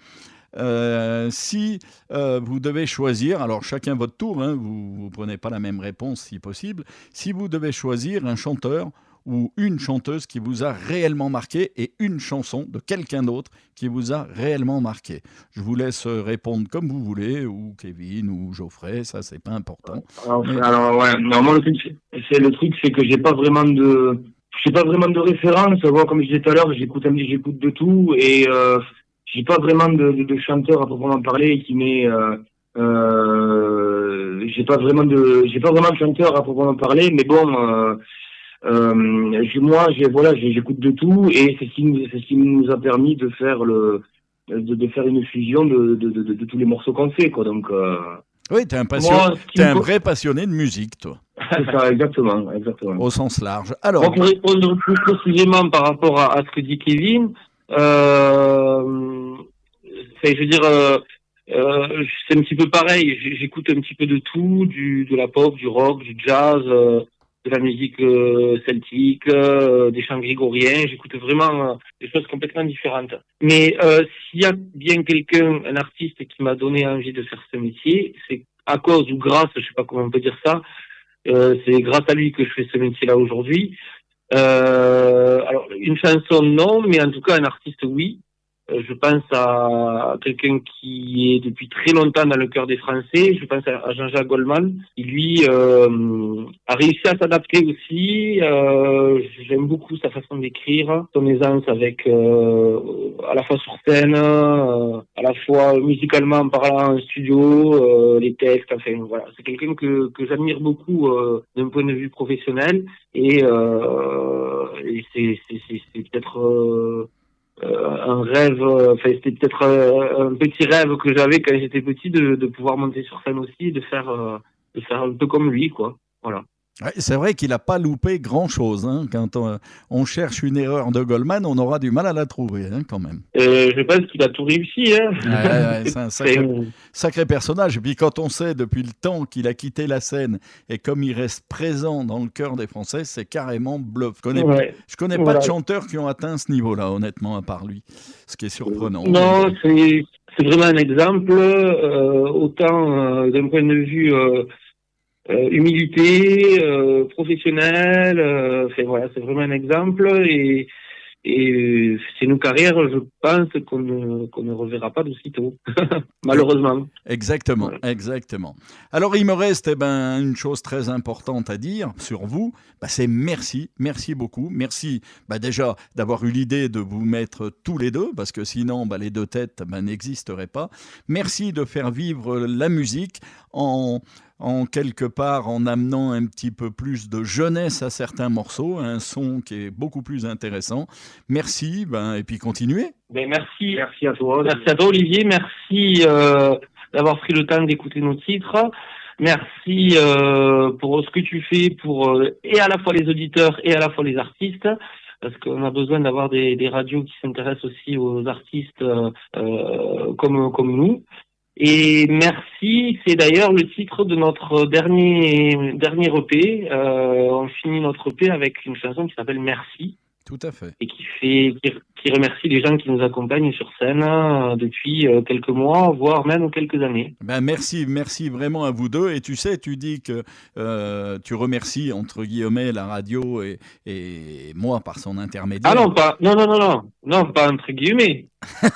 Si vous devez choisir, alors chacun votre tour, hein, vous ne prenez pas la même réponse si possible, si vous devez choisir un chanteur ou une chanteuse qui vous a réellement marqué et une chanson de quelqu'un d'autre qui vous a réellement marqué. Je vous laisse répondre comme vous voulez, ou Kevin, ou Geoffrey, ça c'est pas important. Alors ouais, non, moi le truc c'est que j'ai pas vraiment de référence. Moi, comme je disais tout à l'heure, j'écoute de tout et j'ai pas vraiment de chanteur à proprement parler qui m'est j'ai pas vraiment de chanteur à proprement parler, mais bon j'écoute de tout et c'est ce qui nous a permis de faire faire une fusion de tous les morceaux qu'on fait, quoi. Donc oui, t'es un vrai passionné de musique, toi. c'est ça, exactement. Au sens large. Alors, Pour répondre plus précisément par rapport à ce que dit Kevin, c'est un petit peu pareil. J'écoute un petit peu de tout, de la pop, du rock, du jazz, de la musique celtique, des chants grégoriens. J'écoute vraiment des choses complètement différentes. Mais s'il y a bien un artiste qui m'a donné envie de faire ce métier, c'est à cause ou grâce, je sais pas comment on peut dire ça, c'est grâce à lui que je fais ce métier-là aujourd'hui. Alors, une chanson, non, mais en tout cas, un artiste, oui. Je pense à quelqu'un qui est depuis très longtemps dans le cœur des Français. Je pense à Jean-Jacques Goldman, qui lui a réussi à s'adapter aussi. J'aime beaucoup sa façon d'écrire, son aisance avec à la fois sur scène, à la fois musicalement en parlant en studio, les textes. Enfin voilà, c'est quelqu'un que j'admire beaucoup d'un point de vue professionnel et c'est peut-être un rêve, enfin c'était peut-être un petit rêve que j'avais quand j'étais petit de pouvoir monter sur scène aussi et de faire un peu comme lui, quoi. Voilà. Ouais, c'est vrai qu'il n'a pas loupé grand-chose. Hein. Quand on cherche une erreur de Goldman, on aura du mal à la trouver, hein, quand même. Je pense qu'il a tout réussi. Hein. Ouais, c'est un sacré personnage. Et puis quand on sait depuis le temps qu'il a quitté la scène et comme il reste présent dans le cœur des Français, c'est carrément bluff. Je connais pas de chanteurs qui ont atteint ce niveau-là, honnêtement, à part lui. Ce qui est surprenant. Non, c'est vraiment un exemple. Autant d'un point de vue... humilité, professionnelle, enfin voilà, c'est vraiment un exemple et c'est une carrière, je pense, qu'on ne reverra pas d'aussitôt, malheureusement. Exactement, exactement. Alors il me reste une chose très importante à dire sur vous, c'est merci beaucoup, merci déjà d'avoir eu l'idée de vous mettre tous les deux, parce que sinon les deux têtes n'existeraient pas. Merci de faire vivre la musique en quelque part en amenant un petit peu plus de jeunesse à certains morceaux, un son qui est beaucoup plus intéressant. Merci, et puis continuez. Merci à toi. Merci à toi, Olivier. Merci d'avoir pris le temps d'écouter nos titres. Merci pour ce que tu fais pour et à la fois les auditeurs et à la fois les artistes. Parce qu'on a besoin d'avoir des radios qui s'intéressent aussi aux artistes comme nous. Et merci, c'est d'ailleurs le titre de notre dernier EP. On finit notre EP avec une chanson qui s'appelle Merci. Tout à fait. Et qui remercie les gens qui nous accompagnent sur scène depuis quelques mois, voire même quelques années. Merci vraiment à vous deux. Et tu sais, tu dis que tu remercies entre guillemets la radio et moi par son intermédiaire. Ah non, pas entre guillemets.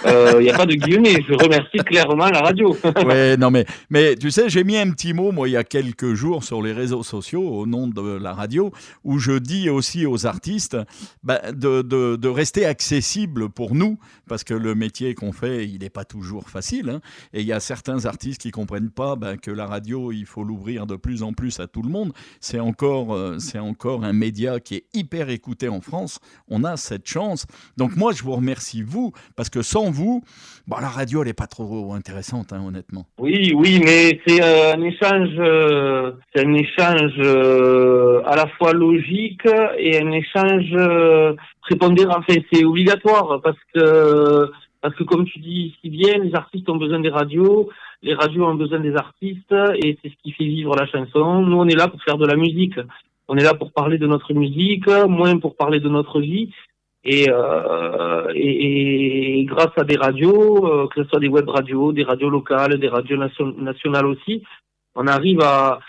Il n'y a pas de guillemets, je remercie clairement la radio. Ouais, non mais tu sais, j'ai mis un petit mot, moi, il y a quelques jours sur les réseaux sociaux, au nom de la radio, où je dis aussi aux artistes de rester accessibles pour nous, parce que le métier qu'on fait, il n'est pas toujours facile, hein, et il y a certains artistes qui ne comprennent pas que la radio, il faut l'ouvrir de plus en plus à tout le monde. C'est encore un média qui est hyper écouté en France. On a cette chance. Donc moi, je vous remercie, vous, parce que sans vous, la radio, elle n'est pas trop intéressante, hein, honnêtement. Oui, mais c'est un échange à la fois logique et un échange prépondérant. Enfin, c'est obligatoire parce que comme tu dis si bien, les artistes ont besoin des radios, les radios ont besoin des artistes et c'est ce qui fait vivre la chanson. Nous, on est là pour faire de la musique. On est là pour parler de notre musique, moins pour parler de notre vie. Et grâce à des radios, que ce soit des web radios, des radios locales, des radios nationales aussi, on arrive à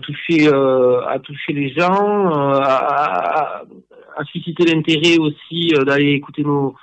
toucher les gens, à susciter l'intérêt aussi d'aller écouter nos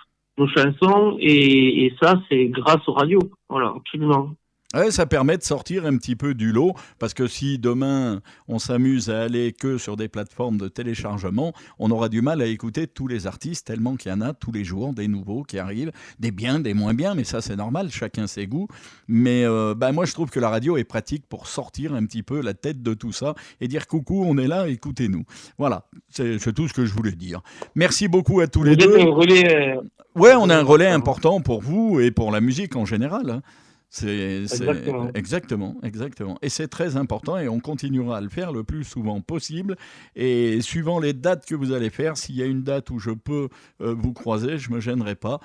chansons et ça c'est grâce aux radios. Voilà, absolument. Ouais, ça permet de sortir un petit peu du lot, parce que si demain on s'amuse à aller que sur des plateformes de téléchargement, on aura du mal à écouter tous les artistes, tellement qu'il y en a tous les jours, des nouveaux qui arrivent, des biens, des moins bien, mais ça c'est normal, chacun ses goûts. Mais moi je trouve que la radio est pratique pour sortir un petit peu la tête de tout ça et dire coucou, on est là, écoutez-nous. Voilà, c'est tout ce que je voulais dire. Merci beaucoup à tous les deux. Un relais, ouais, on a un relais important pour vous et pour la musique en général, hein. Exactement. Et c'est très important et on continuera à le faire le plus souvent possible. Et suivant les dates que vous allez faire, s'il y a une date où je peux vous croiser, je ne me gênerai pas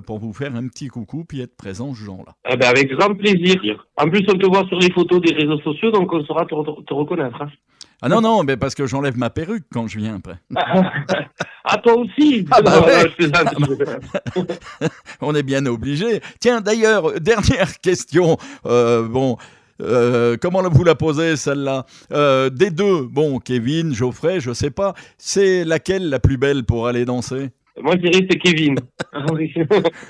pour vous faire un petit coucou puis être présent ce jour-là. Avec grand plaisir. En plus, on te voit sur les photos des réseaux sociaux, donc on saura te reconnaître. Hein. Ah non, mais parce que j'enlève ma perruque quand je viens après. Ah, toi aussi. On est bien obligé. Tiens, d'ailleurs, dernière question. Comment vous la posez, celle-là? Des deux, Kevin, Geoffrey, je sais pas. C'est laquelle la plus belle pour aller danser? Moi, je dirais c'est Kevin.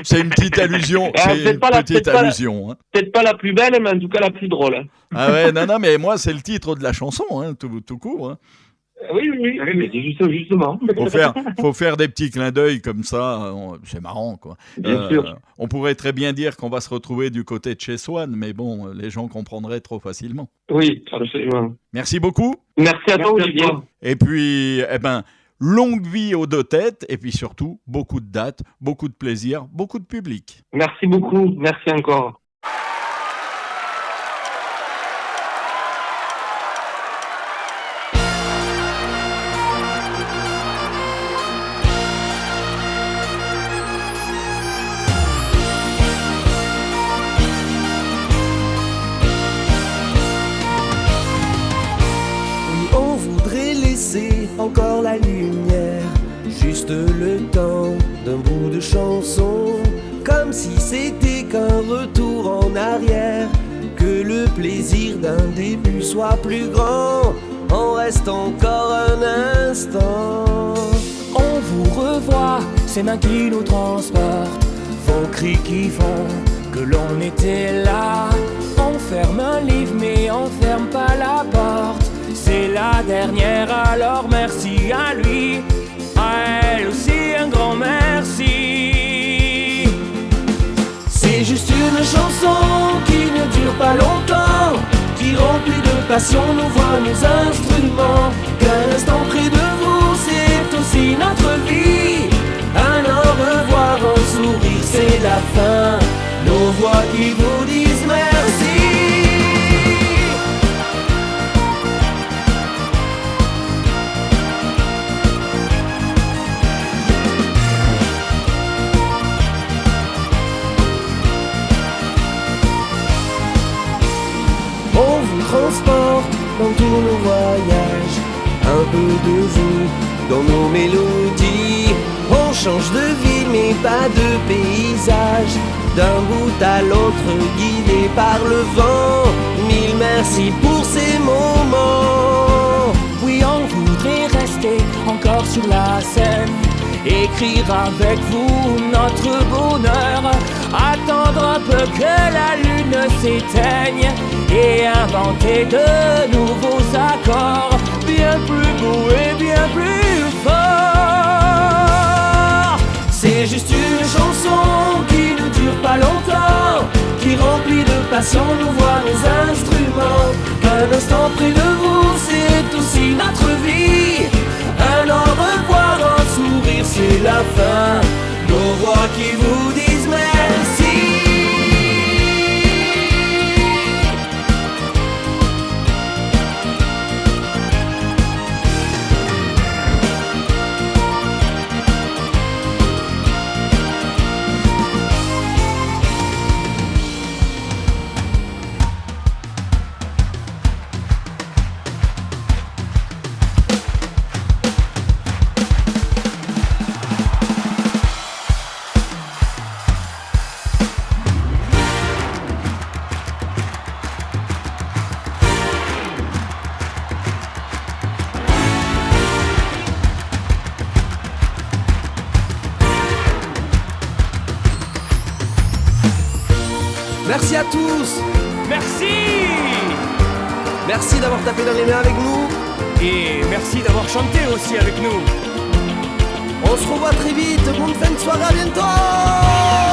C'est une petite allusion. C'est une petite allusion. Peut-être pas la plus belle, mais en tout cas la plus drôle. Hein. Ah ouais, non, mais moi, c'est le titre de la chanson, hein, tout court. Hein. Oui, mais c'est justement. Faut faire des petits clins d'œil comme ça, c'est marrant, quoi. Bien sûr. On pourrait très bien dire qu'on va se retrouver du côté de chez Swan, mais bon, les gens comprendraient trop facilement. Oui, absolument. Merci beaucoup. Merci à toi, Olivier. Et puis, longue vie aux deux têtes, et puis surtout, beaucoup de dates, beaucoup de plaisir, beaucoup de public. Merci beaucoup, merci encore. Encore la lumière, juste le temps d'un bout de chanson, comme si c'était qu'un retour en arrière, que le plaisir d'un début soit plus grand, on reste encore un instant. On vous revoit, ces mains qui nous transportent, vos cris qui font que l'on était là. On ferme un livre mais on ferme pas la porte. C'est la dernière, alors merci à lui, à elle aussi un grand merci. C'est juste une chanson qui ne dure pas longtemps, qui remplit de passion nos voix, nos instruments. Qu'un instant près de vous, c'est aussi notre vie. Un au revoir, un sourire, c'est la fin. Nos voix qui vous disent merci. Transport dans tous nos voyages, un peu de vous dans nos mélodies. On change de ville mais pas de paysage, d'un bout à l'autre guidé par le vent. Mille merci pour ces moments. Oui, on voudrait rester encore sur la scène, écrire avec vous notre bonheur, attendre un peu que la lune s'éteigne et inventer de nouveaux accords bien plus beaux et bien plus forts. C'est juste une chanson qui ne dure pas longtemps, qui remplit de passion nos voix, nos instruments. Un instant près de vous, c'est aussi notre vie. Un au revoir, un sourire, c'est la fin. Nos voix qui vous disent merci. Merci à tous. Merci. Merci d'avoir tapé dans les mains avec nous. Et merci d'avoir chanté aussi avec nous. On se revoit très vite. Bonne fin de soirée, à bientôt.